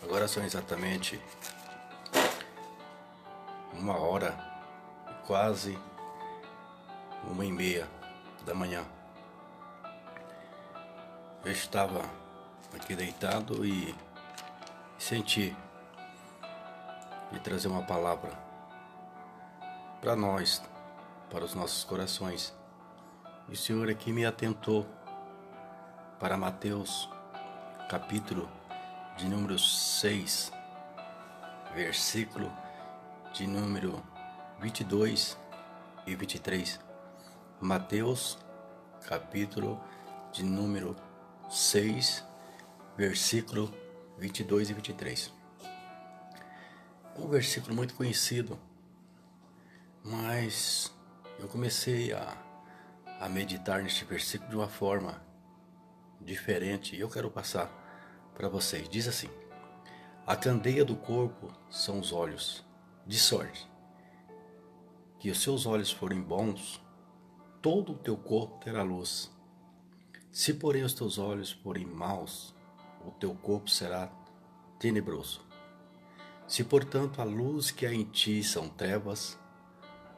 Agora são exatamente 1h, quase 1h30 da manhã. Eu estava aqui deitado e senti de trazer uma palavra para nós, para os nossos corações. E o Senhor aqui me atentou para Mateus, capítulo de número 6, versículo de número 22 e 23. Mateus, capítulo de número 6, versículo 22 e 23. É um versículo muito conhecido, mas eu comecei a meditar neste versículo de uma forma diferente e eu quero passar para vocês. Diz assim: a candeia do corpo são os olhos, de sorte que os seus olhos forem bons, todo o teu corpo terá luz. Se porém os teus olhos forem maus, o teu corpo será tenebroso. Se portanto a luz que há em ti são trevas,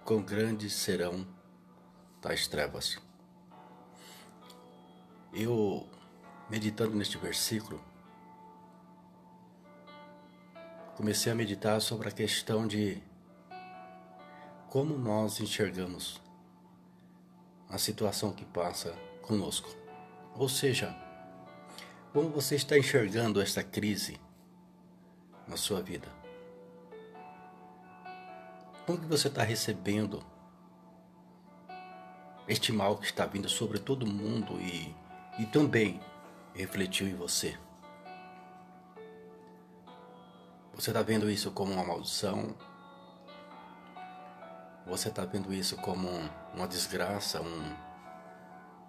quão grandes serão tais trevas. Eu, meditando neste versículo, comecei a meditar sobre a questão de como nós enxergamos a situação que passa conosco. Ou seja, como você está enxergando esta crise na sua vida? Como que você está recebendo este mal que está vindo sobre todo mundo e também refletiu em você? Você está vendo isso como uma maldição? Você está vendo isso como uma desgraça, um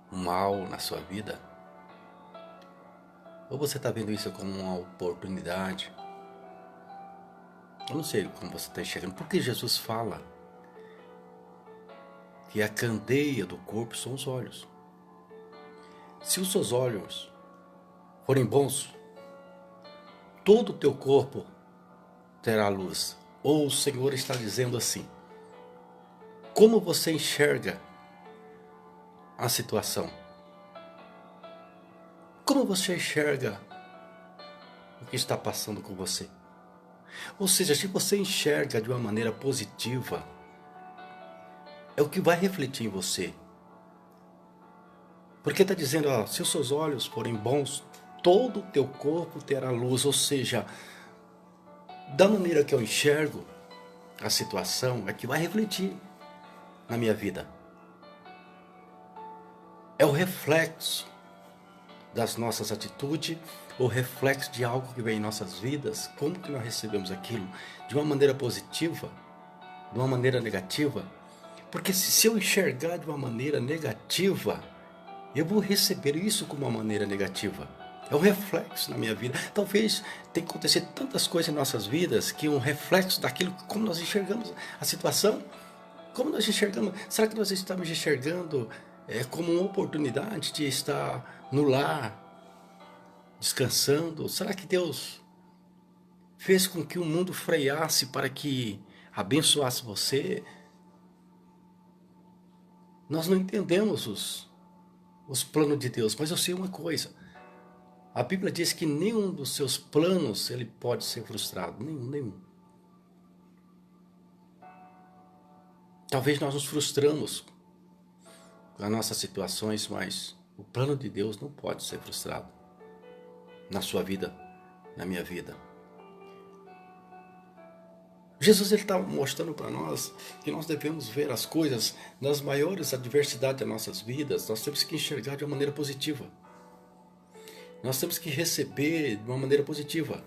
mal na sua vida? Ou você está vendo isso como uma oportunidade? Eu não sei como você está enxergando. Porque Jesus fala que a candeia do corpo são os olhos. Se os seus olhos forem bons, todo o teu corpo terá luz. Ou o Senhor está dizendo assim: como você enxerga a situação? Como você enxerga o que está passando com você? Ou seja, se você enxerga de uma maneira positiva, é o que vai refletir em você. Porque está dizendo, ó, se os seus olhos forem bons, todo o teu corpo terá luz. Ou seja, da maneira que eu enxergo a situação, é que vai refletir na minha vida. É o reflexo das nossas atitudes, o reflexo de algo que vem em nossas vidas. Como que nós recebemos aquilo? De uma maneira positiva? De uma maneira negativa? Porque se eu enxergar de uma maneira negativa, eu vou receber isso como uma maneira negativa. É um reflexo na minha vida. Talvez tenha acontecido tantas coisas em nossas vidas que um reflexo daquilo, como nós enxergamos a situação. Como nós enxergamos? Será que nós estamos enxergando como uma oportunidade de estar no lar, descansando? Será que Deus fez com que o mundo freasse para que abençoasse você? Nós não entendemos os planos de Deus, mas eu sei uma coisa. A Bíblia diz que nenhum dos seus planos ele pode ser frustrado. Nenhum. Talvez nós nos frustramos com as nossas situações, mas o plano de Deus não pode ser frustrado. Na sua vida, na minha vida. Jesus está mostrando para nós que nós devemos ver as coisas nas maiores adversidades das nossas vidas. Nós temos que enxergar de uma maneira positiva. Nós temos que receber de uma maneira positiva.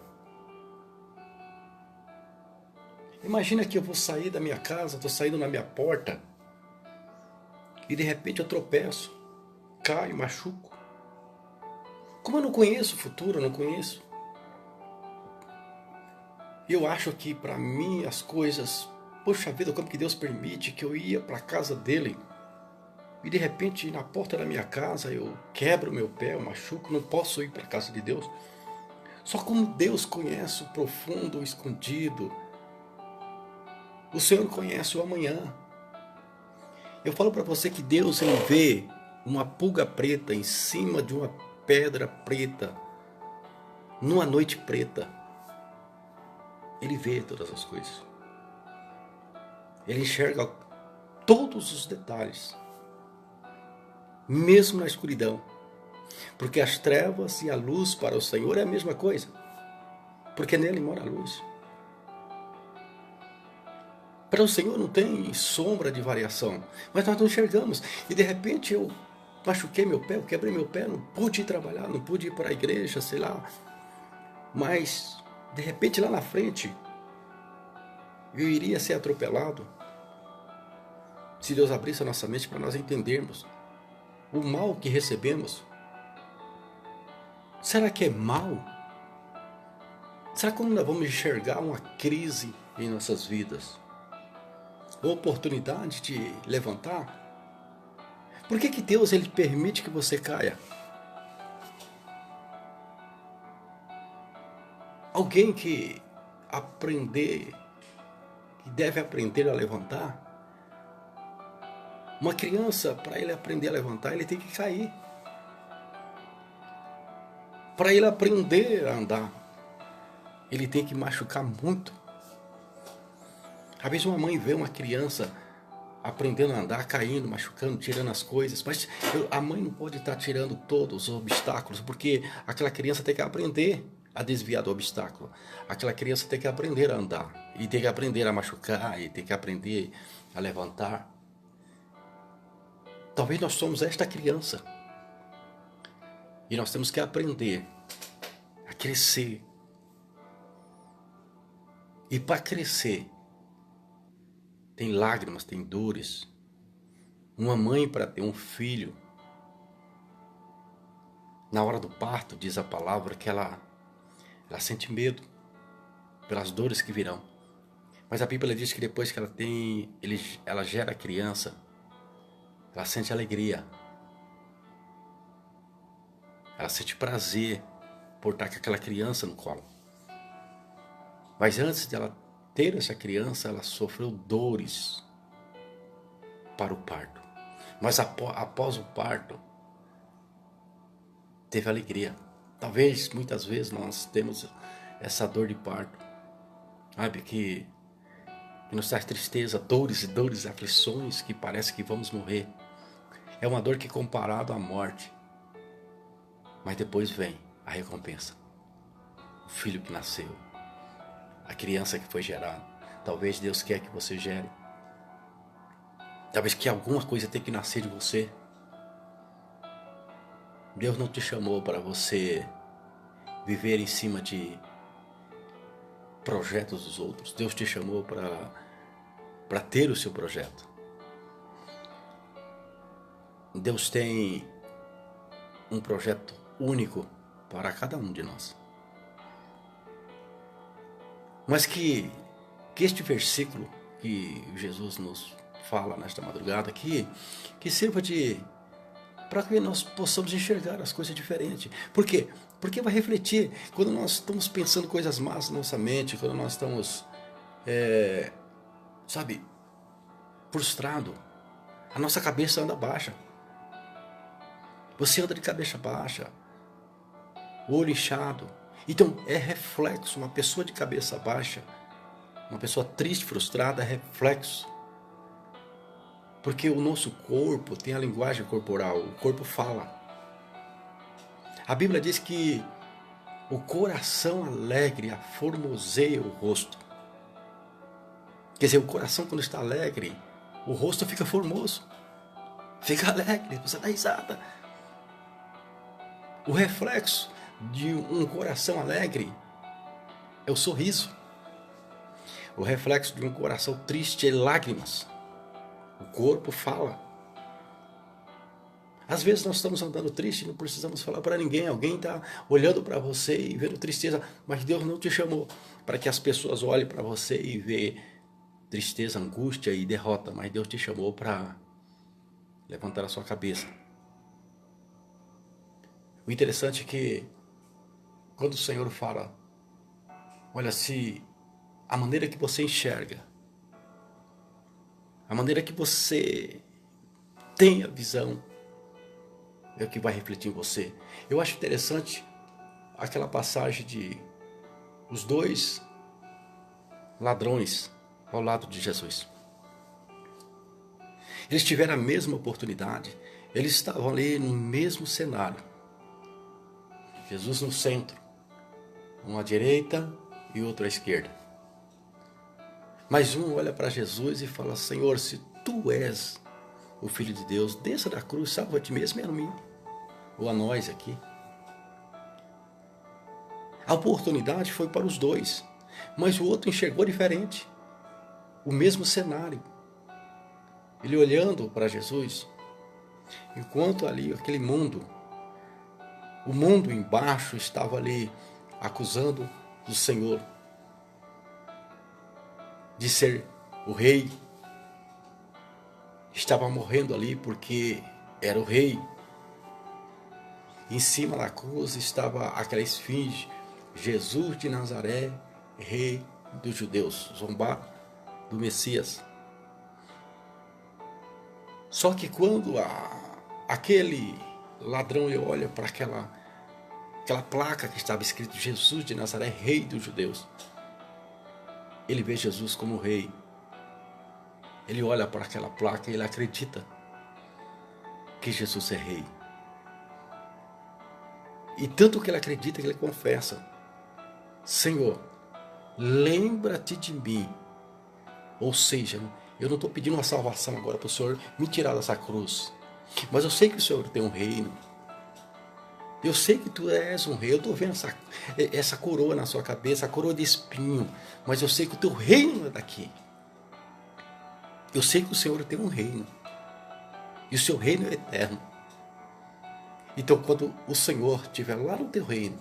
Imagina que eu vou sair da minha casa, estou saindo na minha porta e de repente eu tropeço, caio, machuco. Como eu não conheço o futuro, eu não conheço. Eu acho que para mim as coisas, poxa vida, como que Deus permite que eu ia para a casa dele e de repente na porta da minha casa eu quebro meu pé, eu machuco, não posso ir para a casa de Deus. Só como Deus conhece o profundo, o escondido. O Senhor conhece o amanhã. Eu falo para você que Deus, Ele vê uma pulga preta em cima de uma pedra preta, numa noite preta. Ele vê todas as coisas. Ele enxerga todos os detalhes, mesmo na escuridão. Porque as trevas e a luz para o Senhor é a mesma coisa. Porque nele mora a luz. Para o Senhor não tem sombra de variação. Mas nós não enxergamos. E de repente eu machuquei meu pé, eu quebrei meu pé, não pude ir trabalhar, não pude ir para a igreja, sei lá. Mas de repente lá na frente eu iria ser atropelado. Se Deus abrisse a nossa mente para nós entendermos o mal que recebemos. Será que é mal? Será que nós vamos enxergar uma crise em nossas vidas? Oportunidade de levantar? Por que Deus ele permite que você caia? Alguém que deve aprender a levantar, uma criança, para ele aprender a levantar, ele tem que cair. Para ele aprender a andar, ele tem que machucar muito. Às vezes uma mãe vê uma criança aprendendo a andar, caindo, machucando, tirando as coisas, mas a mãe não pode estar tirando todos os obstáculos, porque aquela criança tem que aprender a desviar do obstáculo. Aquela criança tem que aprender a andar, e tem que aprender a machucar, e tem que aprender a levantar. Talvez nós somos esta criança. E nós temos que aprender a crescer. E para crescer, tem lágrimas, tem dores. Uma mãe para ter um filho, na hora do parto, diz a palavra que ela sente medo pelas dores que virão. Mas a Bíblia diz que depois que ela gera a criança, ela sente alegria. Ela sente prazer por estar com aquela criança no colo. Mas antes de ela ter essa criança, ela sofreu dores para o parto. Mas após o parto, teve alegria. Talvez, muitas vezes, nós temos essa dor de parto. Sabe, que nos traz tristeza, dores e dores, aflições, que parece que vamos morrer. É uma dor que é comparado à morte. Mas depois vem a recompensa. O filho que nasceu. A criança que foi gerada. Talvez Deus quer que você gere. Talvez que alguma coisa tenha que nascer de você. Deus não te chamou para você viver em cima de projetos dos outros. Deus te chamou para ter o seu projeto. Deus tem um projeto único para cada um de nós. Mas que este versículo que Jesus nos fala nesta madrugada aqui, que sirva para que nós possamos enxergar as coisas diferentes. Por quê? Porque vai refletir quando nós estamos pensando coisas más na nossa mente, quando nós estamos, frustrado, a nossa cabeça anda baixa. Você anda de cabeça baixa, olho inchado. Então é reflexo, uma pessoa de cabeça baixa, uma pessoa triste, frustrada, é reflexo. Porque o nosso corpo tem a linguagem corporal, o corpo fala. A Bíblia diz que o coração alegre aformoseia o rosto. Quer dizer, o coração quando está alegre, o rosto fica formoso. Fica alegre, você dá risada. O reflexo de um coração alegre é o sorriso. O reflexo de um coração triste é lágrimas. O corpo fala. Às vezes nós estamos andando triste e não precisamos falar para ninguém. Alguém está olhando para você e vendo tristeza. Mas Deus não te chamou para que as pessoas olhem para você e vejam tristeza, angústia e derrota. Mas Deus te chamou para levantar a sua cabeça. O interessante é que quando o Senhor fala, olha, se a maneira que você enxerga, a maneira que você tem a visão, é o que vai refletir em você. Eu acho interessante aquela passagem de os dois ladrões ao lado de Jesus. Eles tiveram a mesma oportunidade, eles estavam ali no mesmo cenário. Jesus no centro, um à direita e outro à esquerda. Mas um olha para Jesus e fala, Senhor, se tu és o Filho de Deus, desça da cruz, salva a ti mesmo e a mim, ou a nós aqui. A oportunidade foi para os dois, mas o outro enxergou diferente, o mesmo cenário. Ele olhando para Jesus, enquanto ali aquele mundo, o mundo embaixo estava ali acusando o Senhor de ser o rei, estava morrendo ali porque era o rei. Em cima da cruz estava aquela esfinge, Jesus de Nazaré, rei dos judeus, zombar do Messias. Só que quando aquele ladrão olha para aquela placa que estava escrito Jesus de Nazaré, rei dos judeus, ele vê Jesus como rei. Ele olha para aquela placa e ele acredita que Jesus é rei. E tanto que ele acredita que ele confessa, Senhor, lembra-te de mim. Ou seja, eu não estou pedindo uma salvação agora para o Senhor me tirar dessa cruz. Mas eu sei que o Senhor tem um reino. Eu sei que tu és um rei. Eu estou vendo essa coroa na sua cabeça, a coroa de espinho. Mas eu sei que o teu reino é daqui. Eu sei que o Senhor tem um reino. E o seu reino é eterno. Então quando o Senhor estiver lá no teu reino,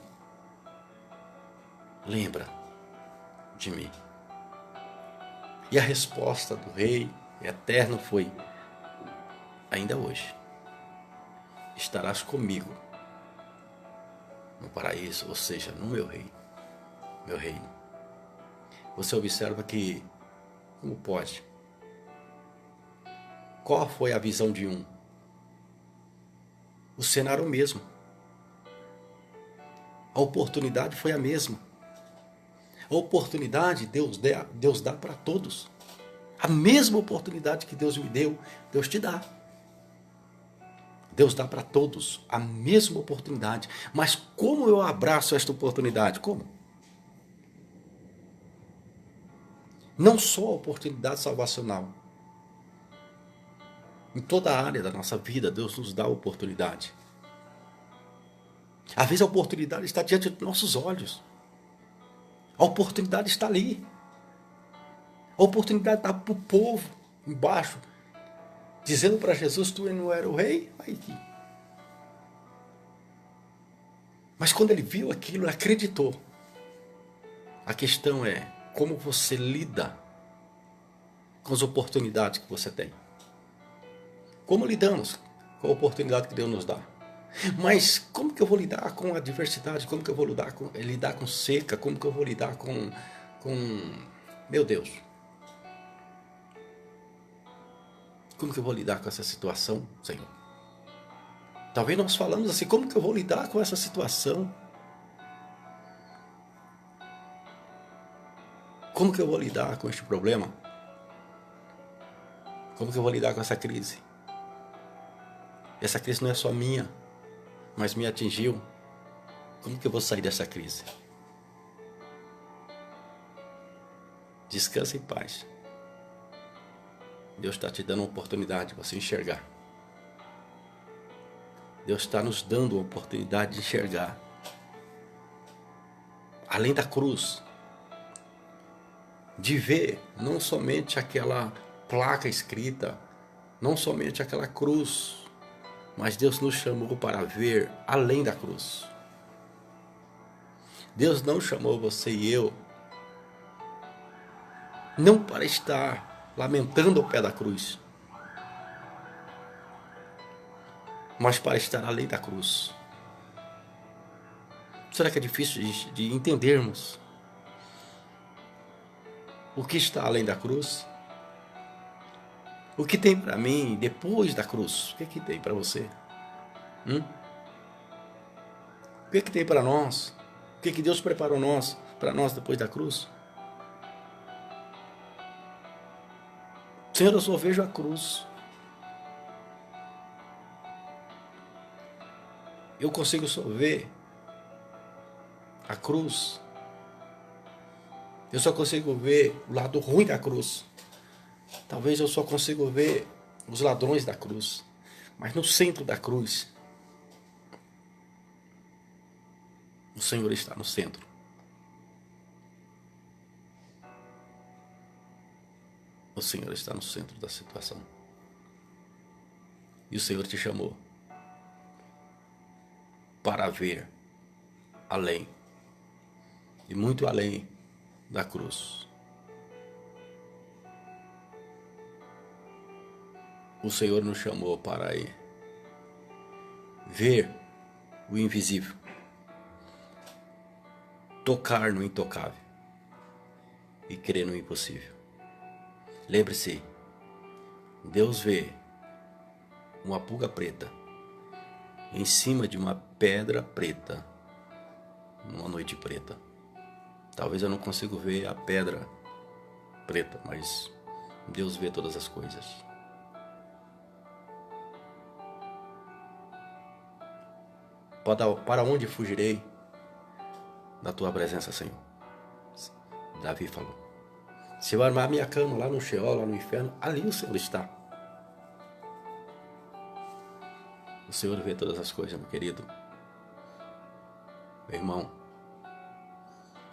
lembra de mim. E a resposta do rei eterno foi, ainda hoje, estarás comigo no paraíso, ou seja, no meu reino. Você observa que, como pode? Qual foi a visão de um? O cenário é o mesmo. A oportunidade foi a mesma. A oportunidade Deus dá para todos. A mesma oportunidade que Deus me deu, Deus te dá. Deus dá para todos a mesma oportunidade. Mas como eu abraço esta oportunidade? Como? Não só a oportunidade salvacional. Em toda a área da nossa vida, Deus nos dá a oportunidade. Às vezes a oportunidade está diante dos nossos olhos. A oportunidade está ali. A oportunidade está para o povo embaixo, dizendo para Jesus, tu não era o rei? Aí. Mas quando ele viu aquilo, ele acreditou. A questão é como você lida com as oportunidades que você tem. Como lidamos com a oportunidade que Deus nos dá? Mas como que eu vou lidar com a adversidade? Como que eu vou lidar com seca? Como que eu vou lidar com... Meu Deus. Como que eu vou lidar com essa situação, Senhor? Talvez nós falamos assim, como que eu vou lidar com essa situação? Como que eu vou lidar com este problema? Como que eu vou lidar com essa crise? Essa crise não é só minha, mas me atingiu. Como que eu vou sair dessa crise? Descansa em paz. Deus está te dando uma oportunidade de você enxergar. Deus está nos dando uma oportunidade de enxergar. Além da cruz. De ver não somente aquela placa escrita, não somente aquela cruz, mas Deus nos chamou para ver além da cruz. Deus não chamou você e eu não para estar lamentando ao pé da cruz, mas para estar além da cruz. Será que é difícil de entendermos o que está além da cruz? O que tem para mim depois da cruz? O que tem para você? O que tem para nós? O que Deus preparou para nós depois da cruz? Senhor, eu só vejo a cruz. Eu consigo só ver a cruz. Eu só consigo ver o lado ruim da cruz. Talvez eu só consiga ver os ladrões da cruz. Mas no centro da cruz, o Senhor está no centro. O Senhor está no centro da situação. E o Senhor te chamou para ver além, e muito além da cruz. O Senhor nos chamou para ver o invisível, tocar no intocável e crer no impossível. Lembre-se, Deus vê uma pulga preta em cima de uma pedra preta numa noite preta. Talvez eu não consiga ver a pedra preta, mas Deus vê todas as coisas. Para onde fugirei da tua presença, Senhor? Davi falou. Se eu armar minha cama lá no Sheol, lá no inferno, ali o Senhor está. O Senhor vê todas as coisas, meu querido. Meu irmão,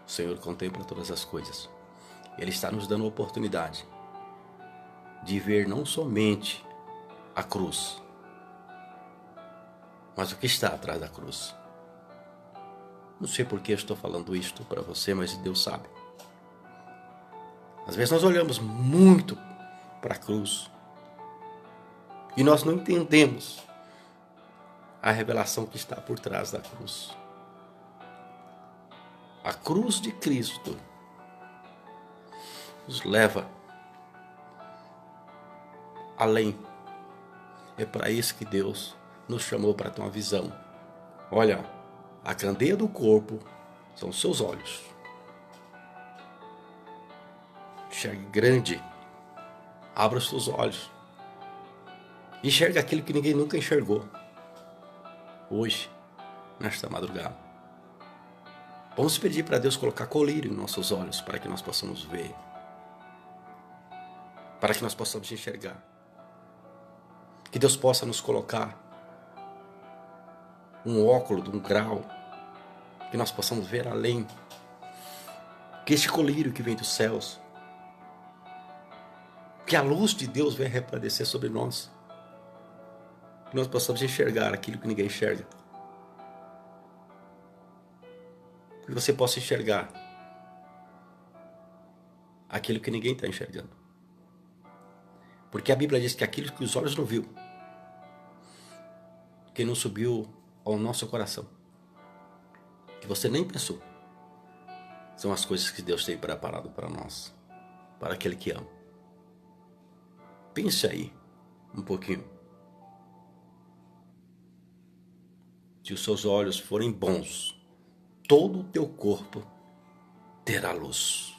o Senhor contempla todas as coisas. Ele está nos dando a oportunidade de ver não somente a cruz, mas o que está atrás da cruz. Não sei por que eu estou falando isto para você, mas Deus sabe. Às vezes nós olhamos muito para a cruz e nós não entendemos a revelação que está por trás da cruz. A cruz de Cristo nos leva além. É para isso que Deus nos chamou, para ter uma visão. Olha, a candeia do corpo são os seus olhos. Enxergue grande. Abra os seus olhos. Enxergue aquilo que ninguém nunca enxergou. Hoje, nesta madrugada. Vamos pedir para Deus colocar colírio em nossos olhos, para que nós possamos ver. Para que nós possamos enxergar. Que Deus possa nos colocar um óculo, um grau, que nós possamos ver além. Que este colírio que vem dos céus, que a luz de Deus venha resplandecer sobre nós. Que nós possamos enxergar aquilo que ninguém enxerga. Que você possa enxergar aquilo que ninguém está enxergando. Porque a Bíblia diz que aquilo que os olhos não viu, que não subiu ao nosso coração, que você nem pensou, são as coisas que Deus tem preparado para nós, para aquele que ama. Pense aí um pouquinho. Se os seus olhos forem bons, todo o teu corpo terá luz.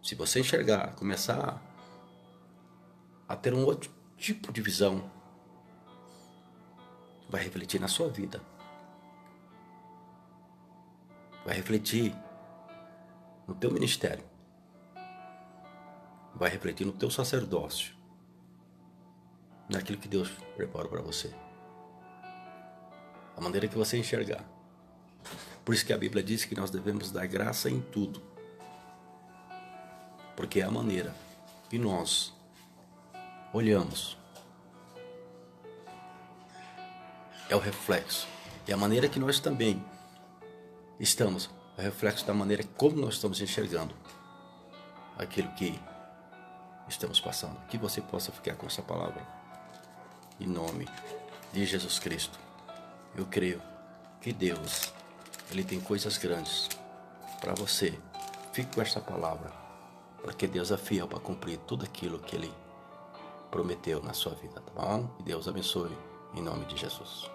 Se você enxergar, começar a ter um outro tipo de visão, vai refletir na sua vida. Vai refletir no teu ministério. Vai refletir no teu sacerdócio. Naquilo que Deus preparou para você. A maneira que você enxergar. Por isso que a Bíblia diz que nós devemos dar graça em tudo. Porque é a maneira que nós olhamos. É o reflexo. E a maneira que nós também estamos. É o reflexo da maneira como nós estamos enxergando aquilo que estamos passando. Que você possa ficar com essa palavra. Em nome de Jesus Cristo. Eu creio que Deus, Ele tem coisas grandes para você. Fique com esta palavra, porque Deus é fiel para cumprir tudo aquilo que Ele prometeu na sua vida, tá bom? E Deus abençoe, em nome de Jesus.